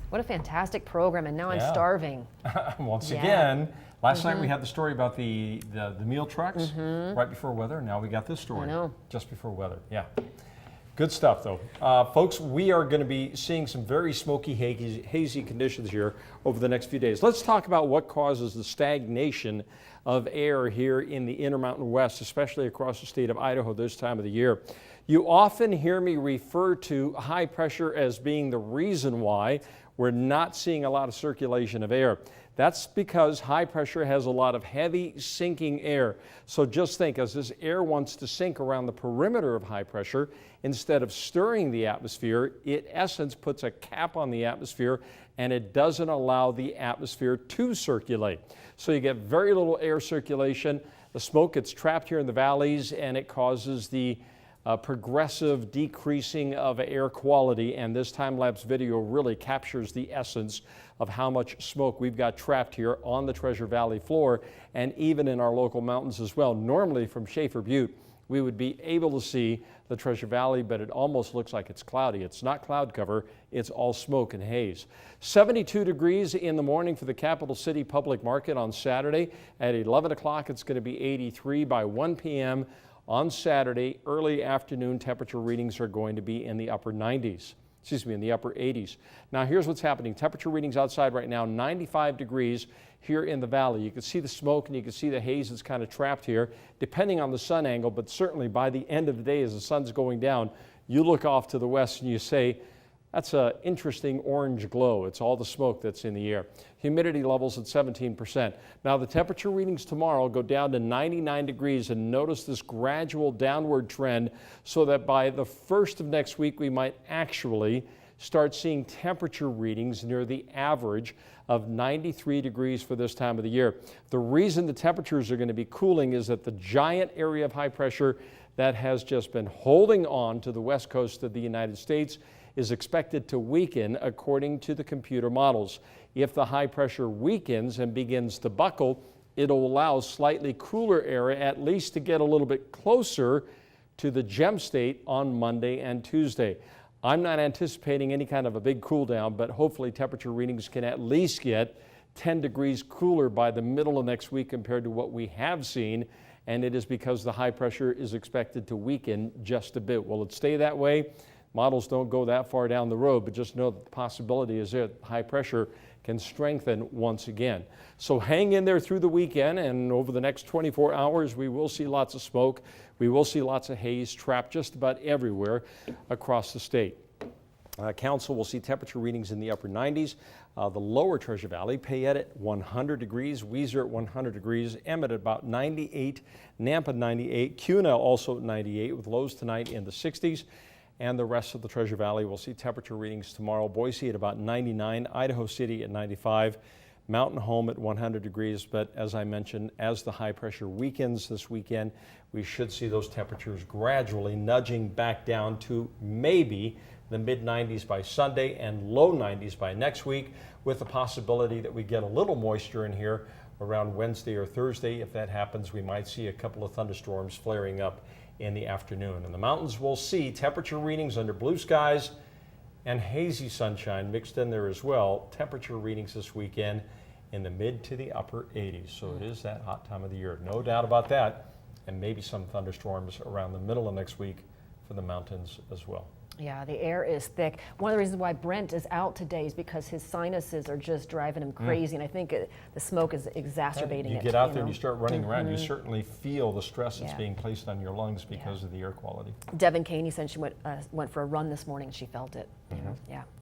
What a fantastic program, and now I'm Yeah. starving. Once Yeah. again, last night we had the story about the meal trucks right before weather. Now we got this story I know. just before weather. Yeah. Good stuff, though. Folks, we are going to be seeing some very smoky, hazy conditions here over the next few days. Let's talk about what causes the stagnation of air here in the Intermountain West, especially across the state of Idaho this time of the year. You often hear me refer to high pressure as being the reason why we're not seeing a lot of circulation of air. That's because high pressure has a lot of heavy sinking air. So just think, as this air wants to sink around the perimeter of high pressure, instead of stirring the atmosphere, it in essence puts a cap on the atmosphere and it doesn't allow the atmosphere to circulate. So you get very little air circulation. The smoke gets trapped here in the valleys and it causes the progressive decreasing of air quality, and this time-lapse video really captures the essence of how much smoke we've got trapped here on the Treasure Valley floor and even in our local mountains as well. Normally from Schaefer Butte, we would be able to see the Treasure Valley, but it almost looks like it's cloudy. It's not cloud cover, it's all smoke and haze. 72 degrees in the morning for the Capital City Public Market on Saturday. At 11 o'clock, it's going to be 83. By 1 p.m. on Saturday, early afternoon temperature readings are going to be in the upper 90s. In the upper 80s. Now here's what's happening. Temperature readings outside right now, 95 degrees here in the valley. You can see the smoke and you can see the haze that's kind of trapped here, depending on the sun angle, but certainly by the end of the day as the sun's going down, you look off to the west and you say, that's an interesting orange glow. It's all the smoke that's in the air. Humidity levels at 17%. Now the temperature readings tomorrow go down to 99 degrees, and notice this gradual downward trend so that by the first of next week we might actually start seeing temperature readings near the average of 93 degrees for this time of the year. The reason the temperatures are going to be cooling is that the giant area of high pressure that has just been holding on to the west coast of the United States is expected to weaken according to the computer models. If the high pressure weakens and begins to buckle, it'll allow slightly cooler air at least to get a little bit closer to the gem state on Monday and Tuesday. I'm not anticipating any kind of a big cool down, but hopefully temperature readings can at least get 10 degrees cooler by the middle of next week compared to what we have seen, and it is because the high pressure is expected to weaken just a bit. Will it stay that way? Models don't go that far down the road, but just know that the possibility is that high pressure can strengthen once again. So hang in there through the weekend, and over the next 24 hours, we will see lots of smoke. We will see lots of haze trapped just about everywhere across the state. Council will see temperature readings in the upper 90s. The lower Treasure Valley, Payette at 100 degrees, Weiser at 100 degrees, Emmett at about 98, Nampa 98, Kuna also at 98 with lows tonight in the 60s. And the rest of the Treasure Valley will see temperature readings tomorrow. Boise at about 99, Idaho City at 95, Mountain Home at 100 degrees. But as I mentioned, as the high pressure weakens this weekend, we should see those temperatures gradually nudging back down to maybe the mid 90s by Sunday and low 90s by next week, with the possibility that we get a little moisture in here around Wednesday or Thursday. If that happens, we might see a couple of thunderstorms flaring up in the afternoon. In the mountains, we'll see temperature readings under blue skies and hazy sunshine mixed in there as well. Temperature readings this weekend in the mid to the upper 80s. So it is that hot time of the year, no doubt about that. And maybe some thunderstorms around the middle of next week for the mountains as well. Yeah, the air is thick. One of the reasons why Brent is out today is because his sinuses are just driving him crazy, and I think the smoke is exacerbating it. You get out there and you start running around, you certainly feel the stress that's being placed on your lungs because of the air quality. Devin Caney said she went for a run this morning and she felt it. You know? Yeah.